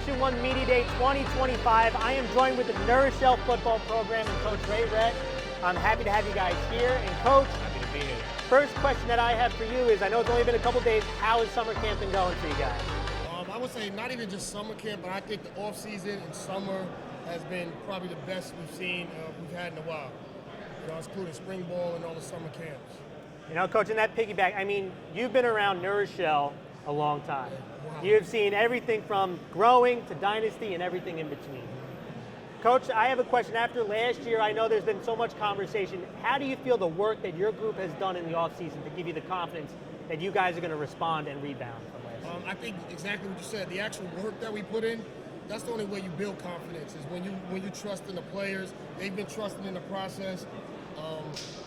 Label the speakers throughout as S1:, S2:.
S1: Section 1 Media Day 2025. I am joined with the Rochelle football program and Coach Ray Rhett. I'm happy to have you guys here. And Coach,
S2: happy to be here.
S1: First question that I have for you is, I know it's only been a couple days, how has summer camp been going for you guys?
S3: I would say not even just summer camp, but I think the off season and summer has been probably the best we've had in a while. You know, including spring ball and all the summer camps.
S1: You know, Coach, in that piggyback, I mean, you've been around Rochelle a long time.
S3: Wow.
S1: You've seen everything from growing to dynasty and everything in between. Coach, I have a question. After last year, I know there's been so much conversation. How do you feel the work that your group has done in the offseason to give you the confidence that you guys are going to respond and rebound from last year?
S3: I think exactly what you said. The actual work that we put in, that's the only way you build confidence, is when you trust in the players. They've been trusting in the process.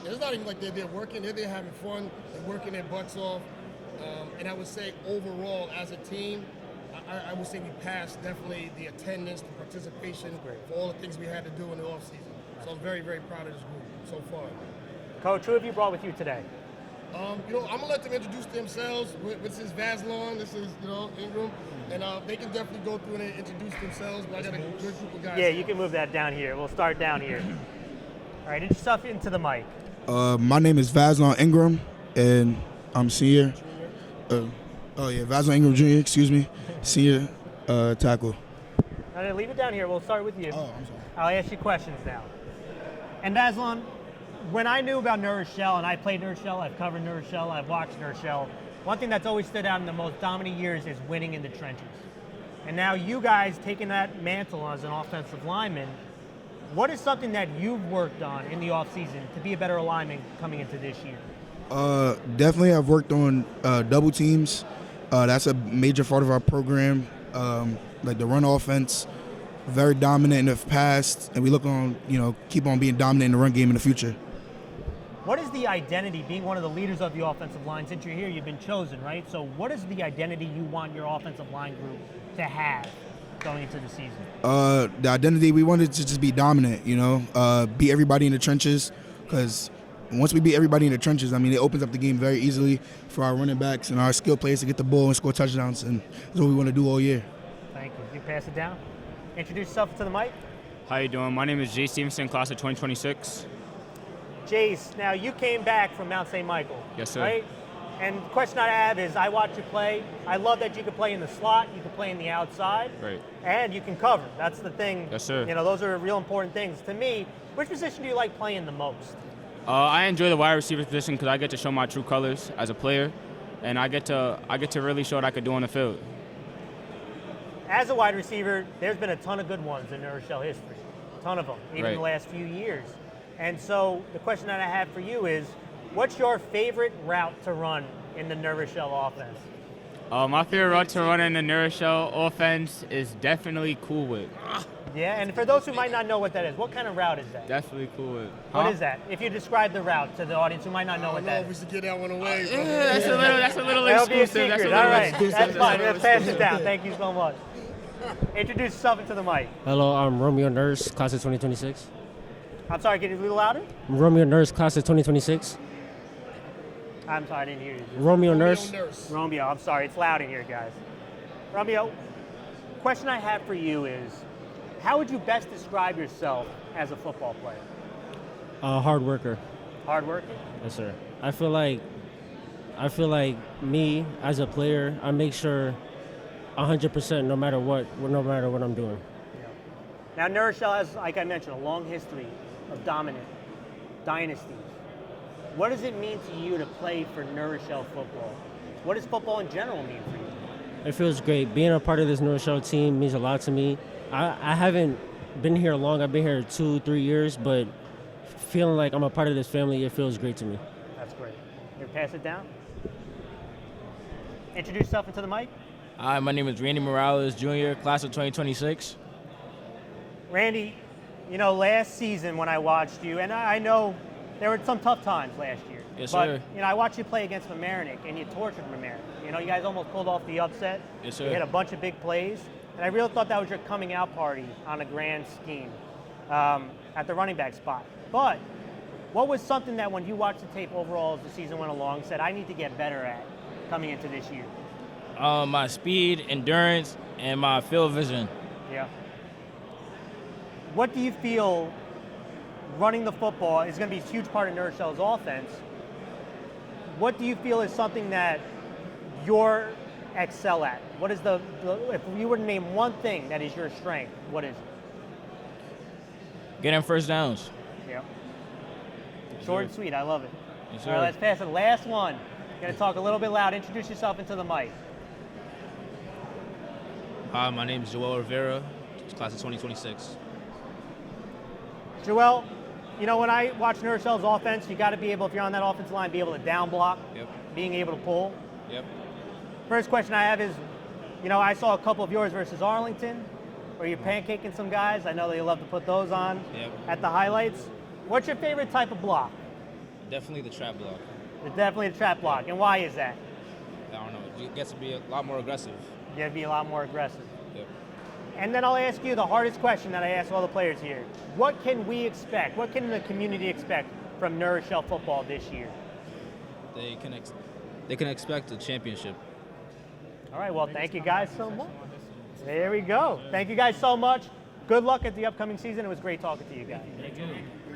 S3: It's not even like they're there working. They're there having fun. They're working their butts off. And I would say overall, as a team, I would say we passed definitely the attendance, the participation, for all the things we had to do in the offseason. So I'm very, very proud of this group so far.
S1: Coach, who have you brought with you today?
S3: You know, I'm gonna let them introduce themselves. This is Vaslon, this is Ingram, and they can definitely go through and introduce themselves. But I got a good group of guys.
S1: Yeah, you can move that down here. We'll start down here. All right, introduce yourself into the mic.
S4: My name is Vaslon Ingram, and I'm senior. Vaslon Ingram Jr. Excuse me, senior tackle.
S1: All right, leave it down here. We'll start with you.
S4: Oh, I'm sorry.
S1: I'll ask you questions now. And Vaslon, when I knew about Rochelle, and I played Rochelle, I've covered Rochelle, I've watched Rochelle, one thing that's always stood out in the most dominant years is winning in the trenches. And now you guys taking that mantle as an offensive lineman, what is something that you've worked on in the offseason to be a better lineman coming into this year?
S4: Definitely, I've worked on double teams. That's a major part of our program. Like the run offense, very dominant in the past, and we look on, keep on being dominant in the run game in the future.
S1: What is the identity, being one of the leaders of the offensive line? Since you're here, you've been chosen, right? So what is the identity you want your offensive line group to have going into the season?
S4: The identity, we wanted to just be dominant, beat everybody in the trenches, because once we beat everybody in the trenches, I mean, it opens up the game very easily for our running backs and our skill players to get the ball and score touchdowns, and that's what we want to do all year.
S1: Thank you. You pass it down. Introduce yourself to the mic.
S2: How you doing? My name is Jay Stevenson, class of 2026.
S1: Jace, now you came back from Mount St. Michael.
S2: Yes, sir.
S1: Right? And the question I have is, I watch you play. I love that you can play in the slot, you can play in the outside,
S2: Right.
S1: and you can cover. That's the thing.
S2: Yes, sir.
S1: Those are real important things. To me, which position do you like playing the most?
S2: I enjoy the wide receiver position because I get to show my true colors as a player, and I get to really show what I could do on the field.
S1: As a wide receiver, there's been a ton of good ones in Rochelle history, a ton of them, even
S2: Right.
S1: in the last few years. And so the question that I have for you is, what's your favorite route to run in the Rochelle offense?
S2: My favorite route to run in the Rochelle offense is definitely Cool Whip.
S1: Yeah, and for those who might not know what that is, what kind of route is that?
S2: Definitely Cool Whip.
S1: What is that? If you describe the route to the audience who might not know
S3: I
S1: what
S3: don't know
S1: that
S3: if we
S1: is.
S3: should get that one away.
S2: Yeah, that's a little
S1: That'll be a
S2: exclusive. That's a
S1: secret.
S2: little
S1: All right,
S2: exclusive.
S1: that's fine.
S2: a
S1: Let's
S2: little
S1: pass it
S2: exclusive.
S1: down. Thank you so much. Introduce yourself into the mic.
S5: Hello, I'm Romeo Nurse, class of 2026.
S1: I'm sorry, can you a little louder?
S5: Romeo Nurse, class of 2026.
S1: I'm sorry, I didn't hear you.
S5: Romeo Nurse.
S1: Romeo, I'm sorry, it's loud in here, guys. Romeo, question I have for you is, how would you best describe yourself as a football player?
S5: Hard worker.
S1: Hard working?
S5: Yes, sir. I feel like me as a player, I make sure 100% no matter what I'm doing.
S1: Now, Rochelle has, like I mentioned, a long history of dominant dynasties. What does it mean to you to play for Rochelle football? What does football in general mean for you?
S5: It feels great. Being a part of this Rochelle team means a lot to me. I haven't been here long. I've been here 2-3 years, but feeling like I'm a part of this family, it feels great to me.
S1: That's great. You pass it down. Introduce yourself into the mic.
S6: Hi, my name is Randy Morales, Jr., class of 2026.
S1: Randy, last season when I watched you, and I know there were some tough times last year.
S6: Yes,
S1: but,
S6: sir.
S1: I watched you play against Mamaroneck, and you tortured Mamaroneck. You guys almost pulled off the upset.
S6: Yes, sir.
S1: You hit a bunch of big plays. And I really thought that was your coming out party on a grand scheme at the running back spot. But what was something that when you watched the tape overall as the season went along, said, I need to get better at coming into this year?
S6: My speed, endurance, and my field vision.
S1: Yeah. What do you feel running the football is going to be a huge part of Nerochel's offense? What do you feel is something that you're excel at? What is the if you were to name one thing that is your strength, what is it?
S6: Getting first downs.
S1: Yeah. Short and sweet, I love it.
S6: Yes,
S1: All right,
S6: sir.
S1: let's pass it. Last one. You're going to talk a little bit loud. Introduce yourself into the mic.
S7: Hi, my name is Joel Rivera, class of 2026.
S1: Joel, you know, when I watch Nerochel's offense, you got to be able, if you're on that offensive line, be able to down block,
S7: Yep.
S1: being able to pull.
S7: Yep.
S1: First question I have is, you know, I saw a couple of yours versus Arlington, where you're pancaking some guys. I know that you love to put those on
S7: Yep.
S1: at the highlights. What's your favorite type of block?
S7: Definitely the trap block.
S1: It's definitely the trap block. And why is that?
S7: I don't know. It gets to be a lot more aggressive.
S1: You got to be a lot more aggressive.
S7: Yep.
S1: And then I'll ask you the hardest question that I ask all the players here. What can we expect? What can the community expect from Nerochelle football this year?
S7: They can expect a championship.
S1: All right, well, thank you guys so much. There we go. Thank you guys so much. Good luck at the upcoming season. It was great talking to you guys.
S7: Thank you.